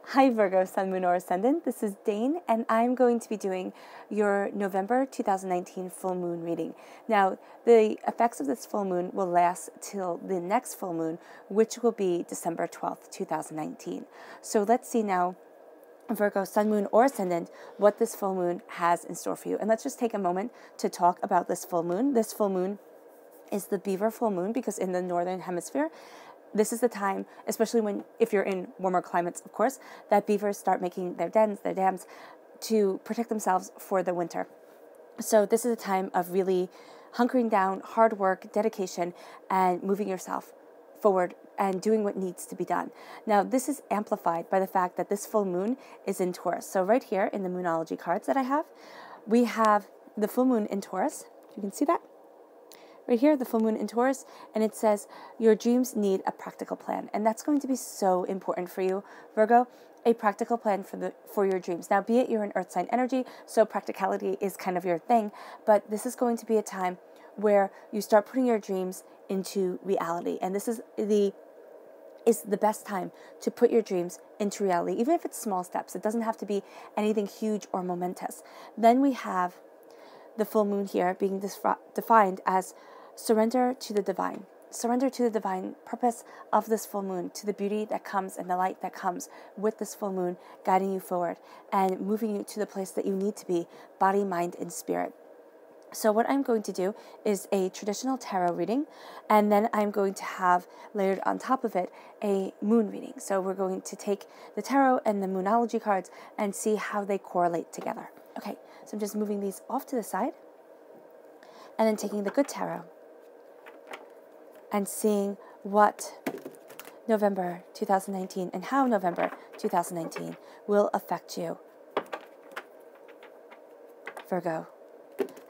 Hi Virgo, Sun, Moon, or Ascendant. This is Dane, and I'm going to be doing your November 2019 full moon reading. Now, the effects of this full moon will last till the next full moon, which will be December 12th, 2019. So let's see now, Virgo, Sun, Moon, or Ascendant, what this full moon has in store for you. And let's just take a moment to talk about this full moon. This full moon is the Beaver full moon because in the northern hemisphere, this is the time, especially if you're in warmer climates, of course, that beavers start making their dens, their dams, to protect themselves for the winter. So this is a time of really hunkering down, hard work, dedication, and moving yourself forward and doing what needs to be done. Now, this is amplified by the fact that this full moon is in Taurus. So right here in the Moonology cards that I have, we have the full moon in Taurus. You can see that? Right here, the full moon in Taurus, and it says, your dreams need a practical plan. And that's going to be so important for you, Virgo, a practical plan for your dreams. Now, be it you're an earth sign energy, so practicality is kind of your thing, but this is going to be a time where you start putting your dreams into reality. And this is the best time to put your dreams into reality, even if it's small steps. It doesn't have to be anything huge or momentous. Then we have the full moon here being defined as surrender to the divine. Surrender to the divine purpose of this full moon, to the beauty that comes and the light that comes with this full moon, guiding you forward and moving you to the place that you need to be, body, mind, and spirit. So what I'm going to do is a traditional tarot reading, and then I'm going to have layered on top of it a moon reading. So we're going to take the tarot and the Moonology cards and see how they correlate together. Okay, so I'm just moving these off to the side and then taking the good tarot and seeing what November 2019 and how November 2019 will affect you. Virgo,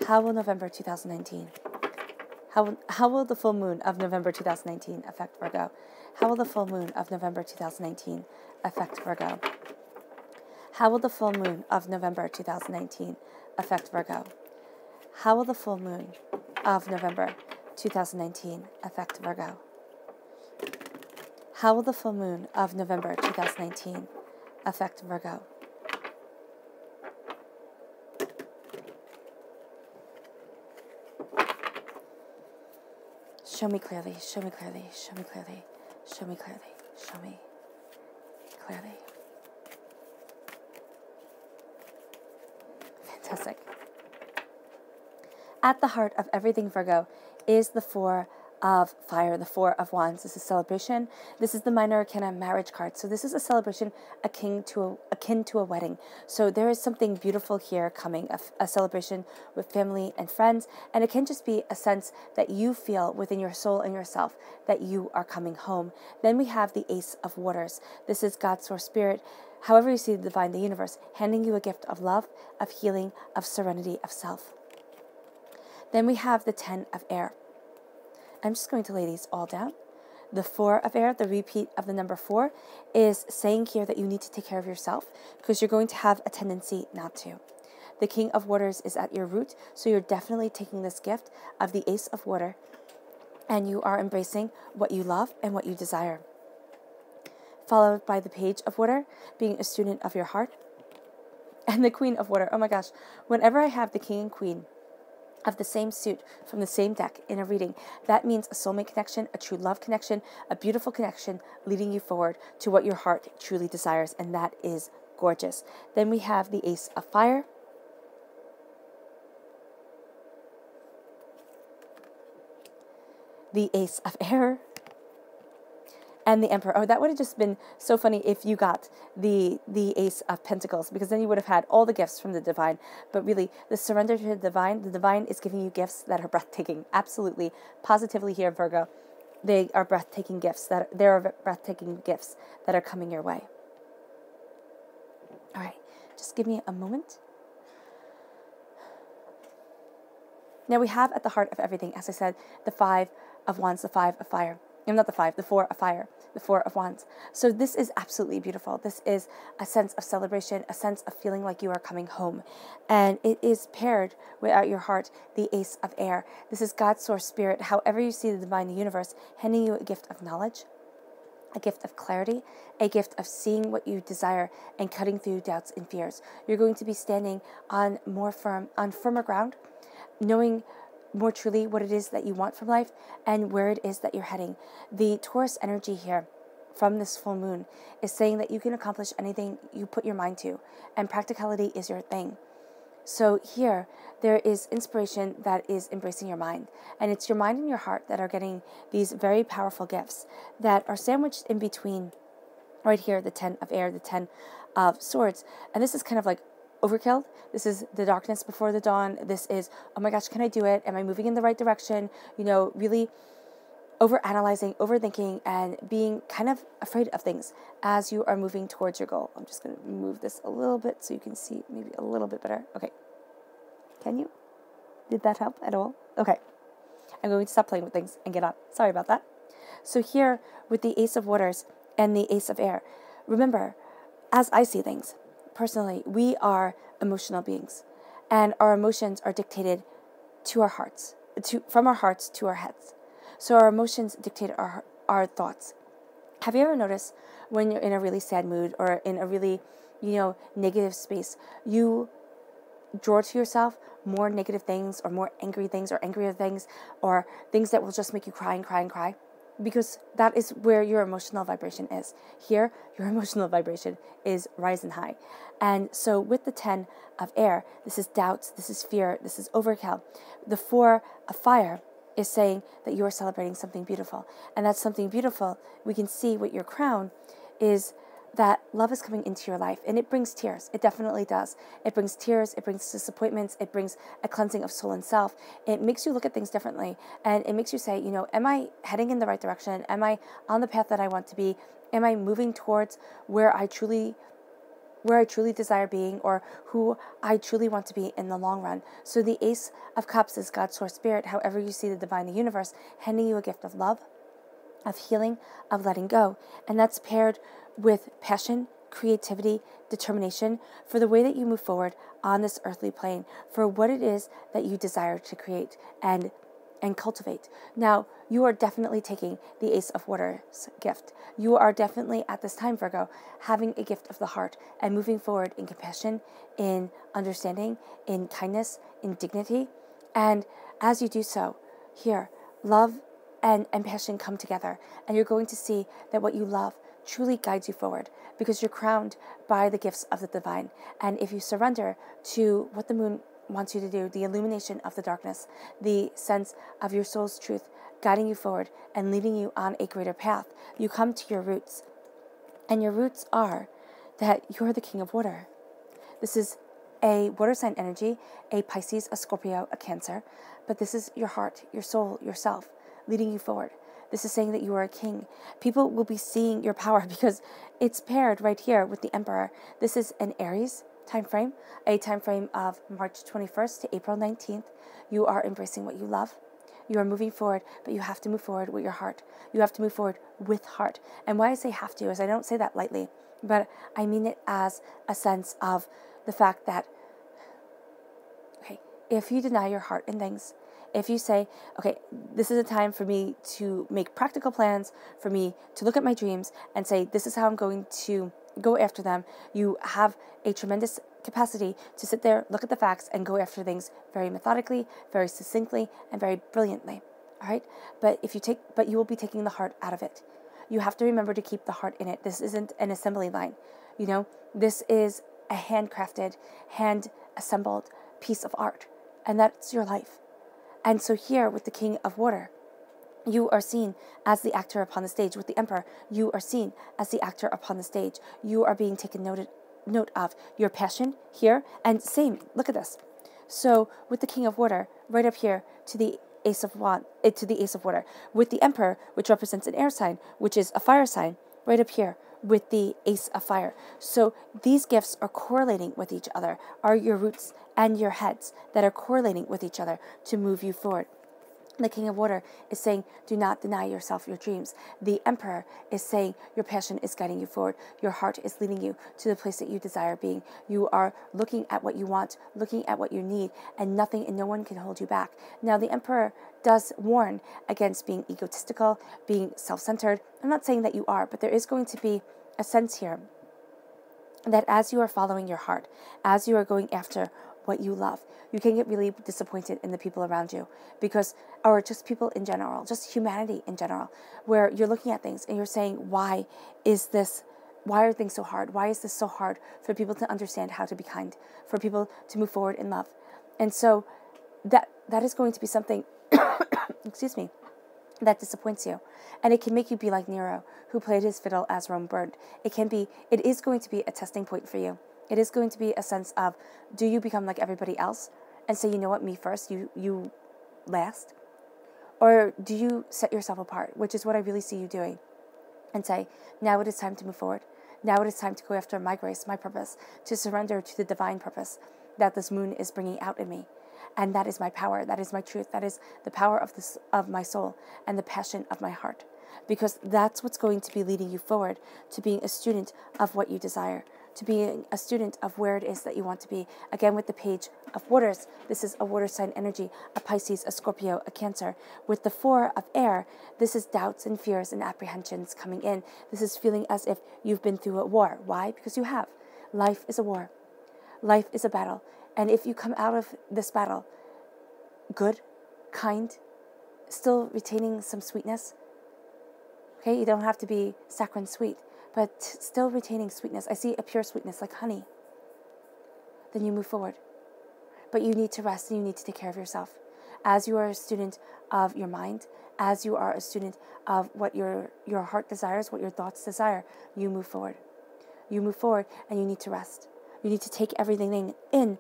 how will November 2019, how will the full moon of November 2019 affect Virgo? How will the full moon of November 2019 affect Virgo? How will the full moon of November 2019 affect Virgo? How will the full moon of November 2019 affect Virgo? How will the full moon of November 2019 affect Virgo? Show me clearly, show me clearly, show me clearly, show me clearly, show me clearly. Fantastic. At the heart of everything, Virgo, is the Four of Fire, the Four of Wands. This is celebration. This is the minor arcana marriage card. So this is a celebration akin to a wedding. So there is something beautiful here coming, a celebration with family and friends. And it can just be a sense that you feel within your soul and yourself that you are coming home. Then we have the Ace of Waters. This is God's source spirit, however you see the divine, the universe, handing you a gift of love, of healing, of serenity, of self. Then we have the 10 of Air. I'm just going to lay these all down. The 4 of Air, the repeat of the number 4, is saying here that you need to take care of yourself because you're going to have a tendency not to. The King of Waters is at your root, so you're definitely taking this gift of the Ace of Water and you are embracing what you love and what you desire. Followed by the Page of Water, being a student of your heart, and the Queen of Water. Oh my gosh, whenever I have the King and Queen of the same suit from the same deck in a reading, that means a soulmate connection, a true love connection, a beautiful connection leading you forward to what your heart truly desires, and that is gorgeous. Then we have the Ace of Fire, the Ace of Air, and the Emperor. Oh, that would have just been so funny if you got the Ace of Pentacles, because then you would have had all the gifts from the divine. But really, the surrender to the divine is giving you gifts that are breathtaking. Absolutely, positively here, Virgo. There are breathtaking gifts that are coming your way. All right, just give me a moment. Now we have at the heart of everything, as I said, the 5 of Wands, the 5 of Fire. Not the 5, the 4 of Fire, the 4 of Wands. So this is absolutely beautiful. This is a sense of celebration, a sense of feeling like you are coming home. And it is paired without your heart, the Ace of Air. This is God's source spirit, however you see the divine universe, handing you a gift of knowledge, a gift of clarity, a gift of seeing what you desire and cutting through doubts and fears. You're going to be standing on firmer ground, knowing more truly what it is that you want from life and where it is that you're heading. The Taurus energy here from this full moon is saying that you can accomplish anything you put your mind to, and practicality is your thing. So here, there is inspiration that is embracing your mind, and it's your mind and your heart that are getting these very powerful gifts that are sandwiched in between. Right here, the 10 of air, the 10 of swords, and this is kind of like overkill. This is the darkness before the dawn. This is, oh my gosh, can I do it? Am I moving in the right direction? Really overanalyzing, overthinking, and being kind of afraid of things as you are moving towards your goal. I'm just going to move this a little bit so you can see maybe a little bit better. Okay. Can you? Did that help at all? Okay. I'm going to stop playing with things and get on. Sorry about that. So here with the Ace of Waters and the Ace of Air, remember, as I see things, personally, we are emotional beings, and our emotions are dictated to our hearts, from our hearts to our heads. So our emotions dictate our thoughts. Have you ever noticed when you're in a really sad mood or in a really, negative space, you draw to yourself more negative things or more angry things or angrier things or things that will just make you cry and cry and cry? Because that is where your emotional vibration is. Here, your emotional vibration is rising high. And so with the 10 of air, this is doubts, this is fear, this is overkill. The 4 of fire is saying that you are celebrating something beautiful. And that's something beautiful. We can see with your crown is that love is coming into your life, and it brings tears. It definitely does. It brings tears, it brings disappointments, it brings a cleansing of soul and self. It makes you look at things differently, and it makes you say, am I heading in the right direction? Am I on the path that I want to be? Am I moving towards where I truly desire being, or who I truly want to be in the long run? So the Ace of Cups is God's source spirit, however you see the divine, the universe, handing you a gift of love, of healing, of letting go. And that's paired with passion, creativity, determination for the way that you move forward on this earthly plane, for what it is that you desire to create and cultivate. Now, you are definitely taking the Ace of Water's gift. You are definitely, at this time, Virgo, having a gift of the heart and moving forward in compassion, in understanding, in kindness, in dignity. And as you do so, here, love and passion come together, and you're going to see that what you love truly guides you forward, because you're crowned by the gifts of the divine. And if you surrender to what the moon wants you to do, the illumination of the darkness, the sense of your soul's truth guiding you forward and leading you on a greater path, you come to your roots. And your roots are that you're the king of water. This is a water sign energy, a Pisces, a Scorpio, a Cancer, but this is your heart, your soul, yourself leading you forward. This is saying that you are a king. People will be seeing your power because it's paired right here with the Emperor. This is an Aries time frame, a time frame of March 21st to April 19th. You are embracing what you love. You are moving forward, but you have to move forward with your heart. You have to move forward with heart. And why I say have to is I don't say that lightly, but I mean it as a sense of the fact that, okay, if you deny your heart in things, if you say, okay, this is a time for me to make practical plans, for me to look at my dreams and say, this is how I'm going to go after them. You have a tremendous capacity to sit there, look at the facts, and go after things very methodically, very succinctly, and very brilliantly. All right? But you will be taking the heart out of it. You have to remember to keep the heart in it. This isn't an assembly line. This is a handcrafted, hand-assembled piece of art. And that's your life. And so here with the King of Water, you are seen as the actor upon the stage. With the Emperor, you are seen as the actor upon the stage. You are being taken note of. Your passion here, and same, look at this. So with the King of Water, right up here to the Ace of Water. With the Emperor, which represents an air sign, which is a fire sign, right up here with the Ace of Fire. So these gifts are correlating with each other, are your roots and your heads that are correlating with each other to move you forward. The King of Water is saying, do not deny yourself your dreams. The Emperor is saying, your passion is guiding you forward. Your heart is leading you to the place that you desire being. You are looking at what you want, looking at what you need, and nothing and no one can hold you back. Now, the Emperor does warn against being egotistical, being self-centered. I'm not saying that you are, but there is going to be a sense here that as you are following your heart, as you are going after what you love, you can get really disappointed in the people around you or just people in general, just humanity in general, where you're looking at things and you're saying, why are things so hard? Why is this so hard for people to understand how to be kind, for people to move forward in love? And so that is going to be something, excuse me, that disappoints you. And it can make you be like Nero, who played his fiddle as Rome burned. It is going to be a testing point for you. It is going to be a sense of, do you become like everybody else and say, you know what, me first, you last? Or do you set yourself apart, which is what I really see you doing, and say, now it is time to move forward. Now it is time to go after my grace, my purpose, to surrender to the divine purpose that this moon is bringing out in me. And that is my power, that is my truth, that is the power of my soul and the passion of my heart. Because that's what's going to be leading you forward to being a student of what you desire, to being a student of where it is that you want to be. Again, with the Page of Waters, this is a water sign energy, a Pisces, a Scorpio, a Cancer. With the Four of Air, this is doubts and fears and apprehensions coming in. This is feeling as if you've been through a war. Why? Because you have. Life is a war. Life is a battle. And if you come out of this battle good, kind, still retaining some sweetness, okay, you don't have to be saccharine sweet, but still retaining sweetness. I see a pure sweetness like honey. Then you move forward. But you need to rest and you need to take care of yourself. As you are a student of your mind, as you are a student of what your heart desires, what your thoughts desire, you move forward. You move forward and you need to rest. You need to take everything in,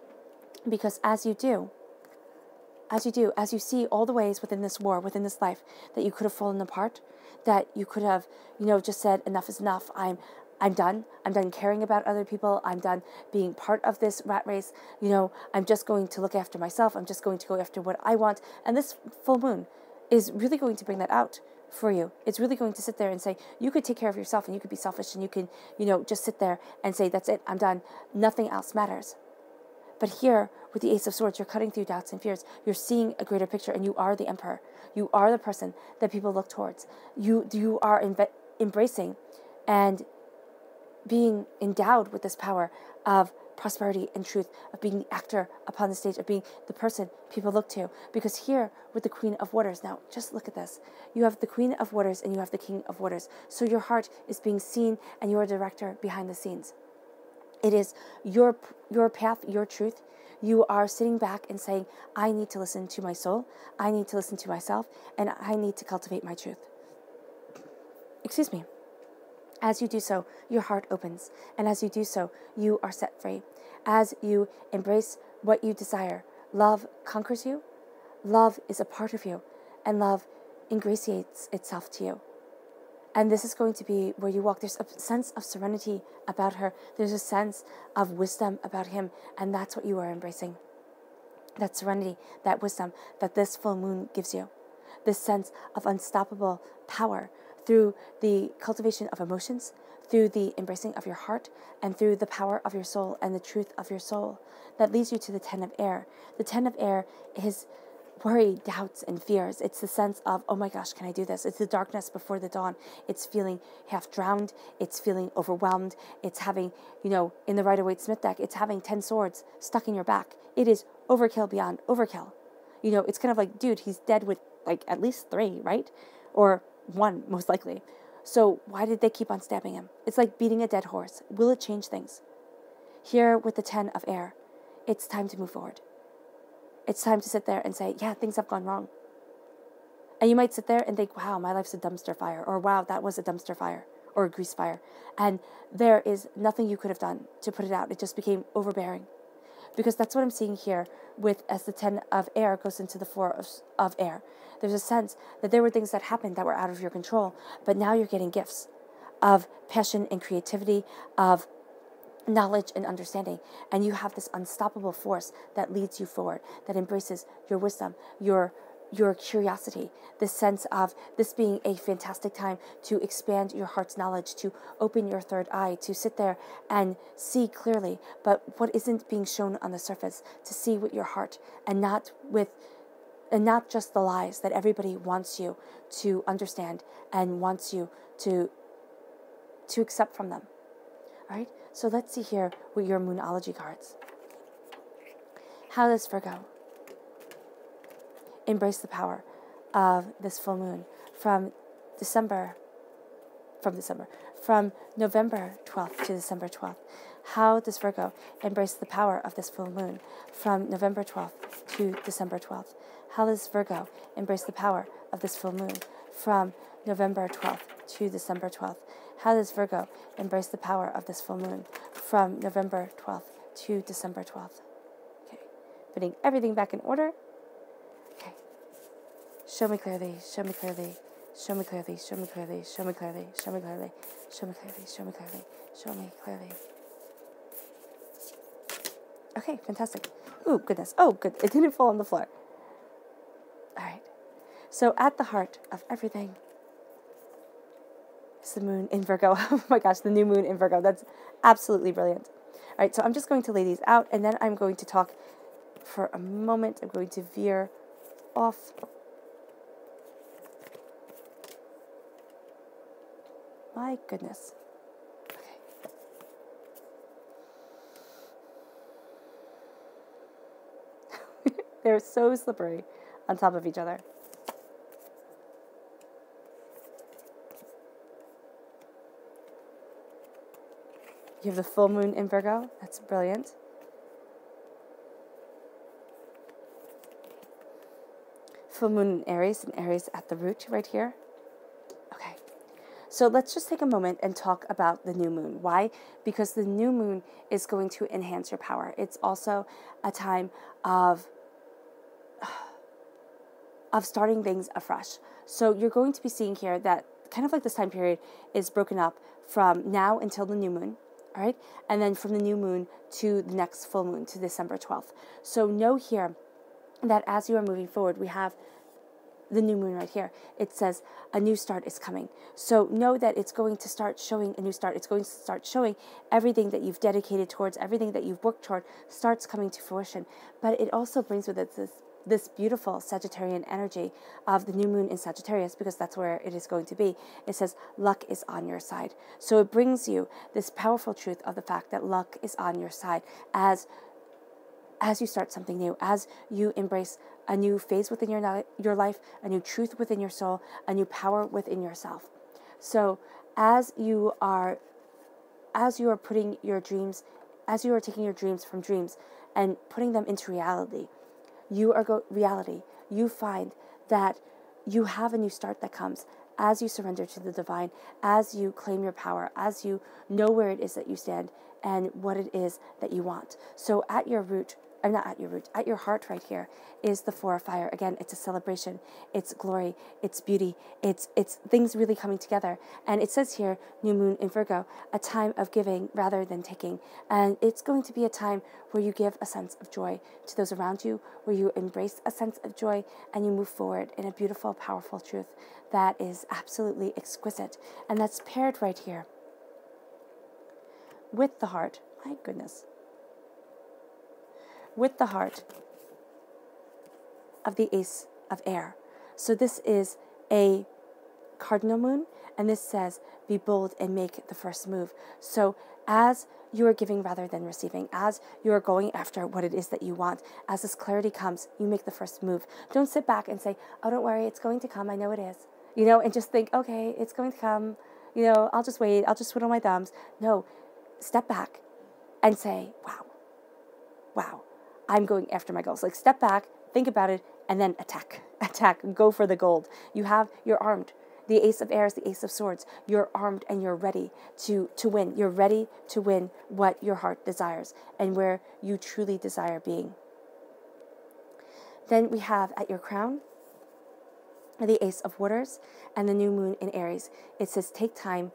because as you see all the ways within this war, within this life, that you could have fallen apart, that you could have, just said, enough is enough. I'm done. I'm done caring about other people. I'm done being part of this rat race. I'm just going to look after myself. I'm just going to go after what I want. And this full moon is really going to bring that out for you. It's really going to sit there and say, you could take care of yourself and you could be selfish and you can, just sit there and say, that's it. I'm done. Nothing else matters. But here, with the Ace of Swords, you're cutting through doubts and fears. You're seeing a greater picture, and you are the Emperor. You are the person that people look towards. You are embracing and being endowed with this power of prosperity and truth, of being the actor upon the stage, of being the person people look to. Because here, with the Queen of Waters, now, just look at this. You have the Queen of Waters and you have the King of Waters. So your heart is being seen, and you're a director behind the scenes. It is your path, your truth. You are sitting back and saying, I need to listen to my soul, I need to listen to myself, and I need to cultivate my truth. Excuse me. As you do so, your heart opens. And as you do so, you are set free. As you embrace what you desire, love conquers you. Love is a part of you. And love ingratiates itself to you. And this is going to be where you walk. There's a sense of serenity about her. There's a sense of wisdom about him. And that's what you are embracing. That serenity, that wisdom that this full moon gives you. This sense of unstoppable power through the cultivation of emotions, through the embracing of your heart, and through the power of your soul and the truth of your soul. That leads you to the Ten of Air. The Ten of Air is worry, doubts, and fears. It's the sense of, oh my gosh, can I do this? It's the darkness before the dawn. It's feeling half drowned. It's feeling overwhelmed. It's having, in the Rider-Waite-Smith deck, it's having 10 swords stuck in your back. It is overkill beyond overkill. It's kind of like, dude, he's dead with like at least 3, right? Or 1, most likely. So why did they keep on stabbing him? It's like beating a dead horse. Will it change things? Here with the 10 of Air, it's time to move forward. It's time to sit there and say, yeah, things have gone wrong. And you might sit there and think, wow, my life's a dumpster fire. Or wow, that was a dumpster fire. Or a grease fire. And there is nothing you could have done to put it out. It just became overbearing. Because that's what I'm seeing here as the 10 of Air goes into the 4 of Air. There's a sense that there were things that happened that were out of your control. But now you're getting gifts of passion and creativity, of knowledge and understanding, and you have this unstoppable force that leads you forward, that embraces your wisdom, your your curiosity, this sense of this being a fantastic time to expand your heart's knowledge, to open your third eye, to sit there and see clearly, but what isn't being shown on the surface, to see with your heart and not just the lies that everybody wants you to understand and wants you to accept from them. All right? So let's see here with your Moonology cards. How does Virgo embrace the power of this full moon from November 12th to December 12th? How does Virgo embrace the power of this full moon from November 12th to December 12th? How does Virgo embrace the power of this full moon from November 12th to December 12th? How does Virgo embrace the power of this full moon from November 12th to December 12th? Okay, putting everything back in order. Okay, show me clearly, show me clearly, show me clearly, show me clearly, show me clearly, show me clearly, show me clearly, show me clearly, show me clearly. Okay, fantastic. Ooh, goodness. Oh, good. It didn't fall on the floor. All right. So at the heart of everything is the moon in Virgo. Oh my gosh, the new moon in Virgo. That's absolutely brilliant. All right, so I'm just going to lay these out, and then I'm going to talk for a moment. I'm going to veer off. My goodness. Okay. They're so slippery on top of each other. You have the full moon in Virgo. That's brilliant. Full moon in Aries, and Aries at the root right here. Okay. So let's just take a moment and talk about the new moon. Why? Because the new moon is going to enhance your power. It's also a time of starting things afresh. So you're going to be seeing here that kind of like this time period is broken up from now until the new moon. All right, and then from the new moon to the next full moon, to December 12th. So know here that as you are moving forward, we have the new moon right here. It says a new start is coming. So know that it's going to start showing a new start. It's going to start showing everything that you've dedicated towards, everything that you've worked toward starts coming to fruition. But it also brings with it this beautiful Sagittarian energy of the new moon in Sagittarius, because that's where it is going to be. It says luck is on your side. So it brings you this powerful truth of the fact that luck is on your side as you start something new, as you embrace a new phase within your life, a new truth within your soul, a new power within yourself. So as you are putting your dreams, as you are taking your dreams from dreams and putting them into reality, you find that you have a new start that comes as you surrender to the divine, as you claim your power, as you know where it is that you stand and what it is that you want. So at your heart right here is the Four of Fire. Again, it's a celebration, it's glory, it's beauty, it's things really coming together. And it says here, new moon in Virgo, a time of giving rather than taking. And it's going to be a time where you give a sense of joy to those around you, where you embrace a sense of joy and you move forward in a beautiful, powerful truth that is absolutely exquisite. And that's paired right here with the heart. My goodness. With the heart of the Ace of Air. So this is a cardinal moon, and this says, be bold and make the first move. So as you are giving rather than receiving, as you are going after what it is that you want, as this clarity comes, you make the first move. Don't sit back and say, oh, don't worry, it's going to come, I know it is. And just think, okay, it's going to come, I'll just wait, I'll just twiddle my thumbs. No, step back and say, wow, I'm going after my goals. Like, step back, think about it, and then attack, go for the gold. You're armed. The Ace of Air is the Ace of Swords. You're armed and you're ready to win. You're ready to win what your heart desires and where you truly desire being. Then we have at your crown the Ace of Waters and the new moon in Aries. It says take time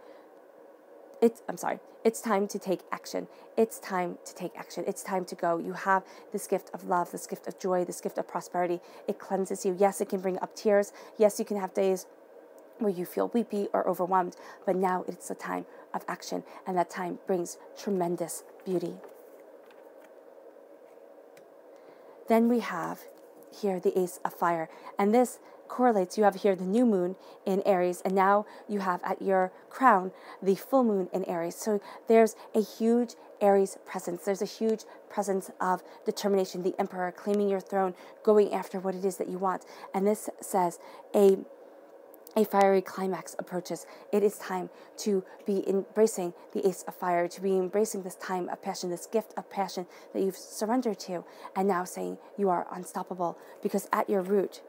it's time to take action. It's time to take action. It's time to go. You have this gift of love, this gift of joy, this gift of prosperity. It cleanses you. Yes, it can bring up tears. Yes, you can have days where you feel weepy or overwhelmed, but now it's a time of action, and that time brings tremendous beauty. Then we have here the Ace of Fire, and this correlates. You have here the new moon in Aries, and now you have at your crown the full moon in Aries. So there's a huge Aries presence. There's a huge presence of determination, the Emperor claiming your throne, going after what it is that you want. And this says a fiery climax approaches. It is time to be embracing the Ace of Fire, to be embracing this time of passion, this gift of passion that you've surrendered to, and now saying you are unstoppable, because at your root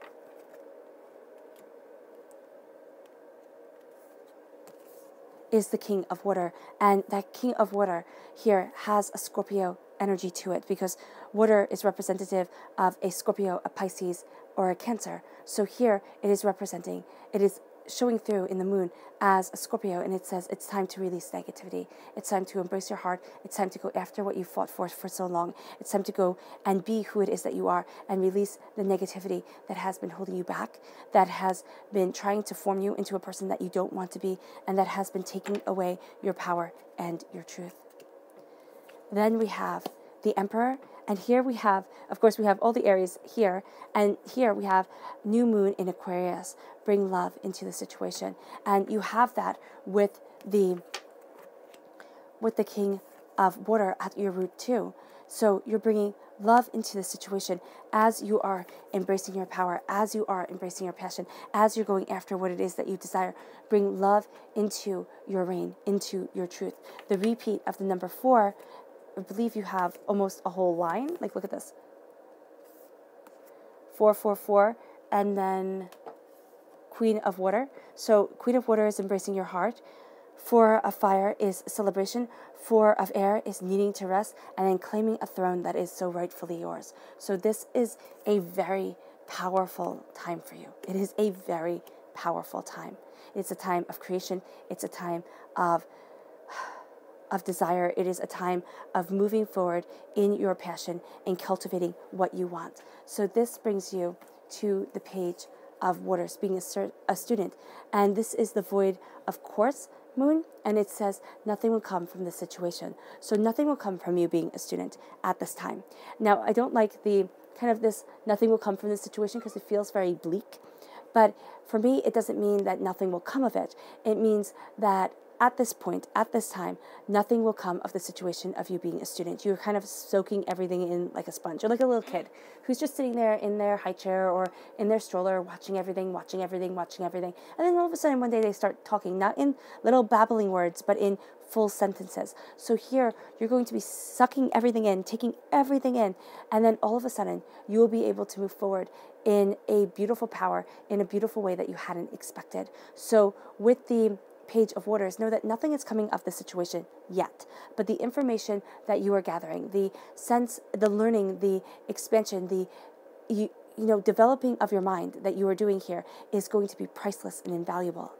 is the King of Water, and that King of Water here has a Scorpio energy to it, because water is representative of a Scorpio, a Pisces, or a Cancer. So here it is showing through in the moon as a Scorpio, and it says it's time to release negativity. It's time to embrace your heart. It's time to go after what you fought for so long. It's time to go and be who it is that you are and release the negativity that has been holding you back, that has been trying to form you into a person that you don't want to be, and that has been taking away your power and your truth. Then we have the Emperor, and here we have, of course, we have all the Aries here, and here we have new moon in Aquarius. Bring love into the situation, and you have that with the King of Water at your root too. So you're bringing love into the situation as you are embracing your power, as you are embracing your passion, as you're going after what it is that you desire. Bring love into your reign, into your truth. The repeat of the number 4, I believe you have almost a whole line. Like, look at this. 4, 4, 4, and then Queen of Water. So Queen of Water is embracing your heart. 4 of Fire is celebration. 4 of Air is needing to rest, and then claiming a throne that is so rightfully yours. So this is a very powerful time for you. It is a very powerful time. It's a time of creation. It's a time of desire. It is a time of moving forward in your passion and cultivating what you want. So this brings you to the Page of Waters, being a student. And this is the void of course moon, and it says nothing will come from this situation. So nothing will come from you being a student at this time. Now, I don't like the kind of this nothing will come from this situation because it feels very bleak. But for me, it doesn't mean that nothing will come of it. It means that at this point, at this time, nothing will come of the situation of you being a student. You're kind of soaking everything in like a sponge. You're like a little kid who's just sitting there in their high chair or in their stroller, watching everything. And then all of a sudden, one day they start talking, not in little babbling words, but in full sentences. So here, you're going to be sucking everything in, taking everything in, and then all of a sudden, you will be able to move forward in a beautiful power, in a beautiful way that you hadn't expected. So with the Page of Waters, know that nothing is coming of the situation yet, but the information that you are gathering, the sense, the learning, the expansion, the developing of your mind that you are doing here is going to be priceless and invaluable.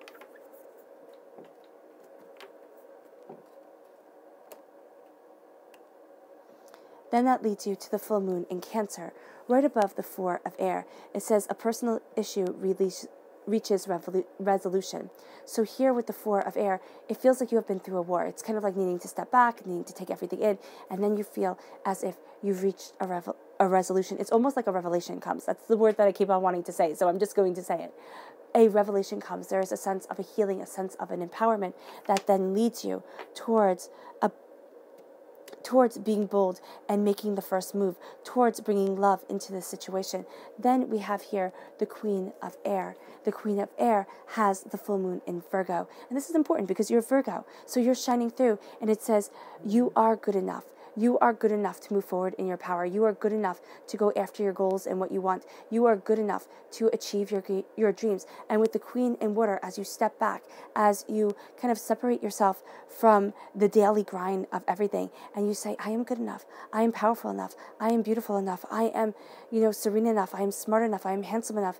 Then that leads you to the full moon in Cancer, right above the 4 of Air. It says a personal issue reaches resolution. So here with the 4 of Air, it feels like you have been through a war. It's kind of like needing to step back, needing to take everything in, and then you feel as if you've reached a resolution. It's almost like a revelation comes. That's the word that I keep on wanting to say, so I'm just going to say it. A revelation comes. There is a sense of a healing, a sense of an empowerment that then leads you towards being bold and making the first move, towards bringing love into the situation. Then we have here the Queen of Air. The Queen of Air has the full moon in Virgo. And this is important because you're Virgo. So you're shining through, and it says you are good enough. You are good enough to move forward in your power. You are good enough to go after your goals and what you want. You are good enough to achieve your dreams. And with the Queen in Water, as you step back, as you kind of separate yourself from the daily grind of everything, and you say, I am good enough. I am powerful enough. I am beautiful enough. I am, serene enough. I am smart enough. I am handsome enough.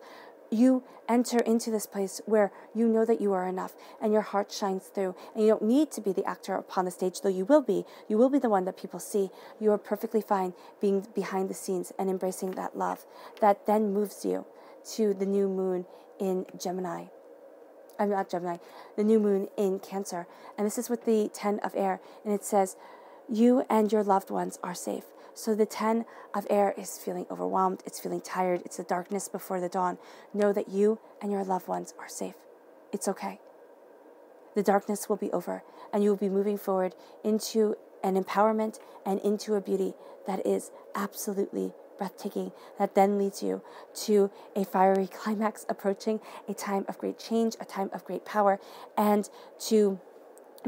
you enter into this place where you know that you are enough and your heart shines through, and you don't need to be the actor upon the stage, though you will be. You will be the one that people see. You are perfectly fine being behind the scenes and embracing that love that then moves you to the new moon in Gemini. I'm not Gemini, the new moon in Cancer. And this is with the 10 of air. And it says, you and your loved ones are safe. So the 10 of air is feeling overwhelmed. It's feeling tired. It's the darkness before the dawn. Know that you and your loved ones are safe. It's okay. The darkness will be over, and you will be moving forward into an empowerment and into a beauty that is absolutely breathtaking, that then leads you to a fiery climax approaching, a time of great change, a time of great power, and to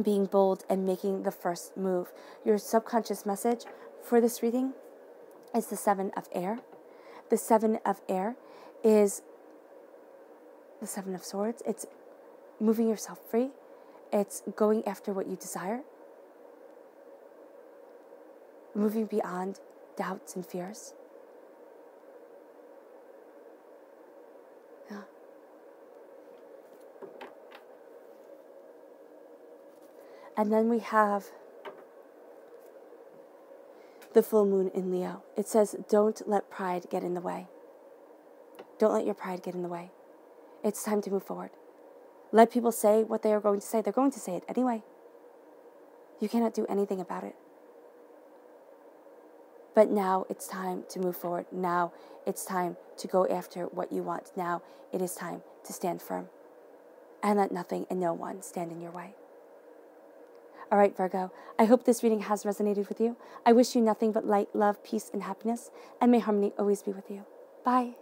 being bold and making the first move. Your subconscious message for this reading is the 7 of air. The 7 of air is the 7 of swords. It's moving yourself free. It's going after what you desire. Moving beyond doubts and fears. Yeah. And then we have the full moon in Leo. It says, don't let pride get in the way. Don't let your pride get in the way. It's time to move forward. Let people say what they are going to say. They're going to say it anyway. You cannot do anything about it. But now it's time to move forward. Now it's time to go after what you want. Now it is time to stand firm. And let nothing and no one stand in your way. All right, Virgo, I hope this reading has resonated with you. I wish you nothing but light, love, peace, and happiness, and may harmony always be with you. Bye.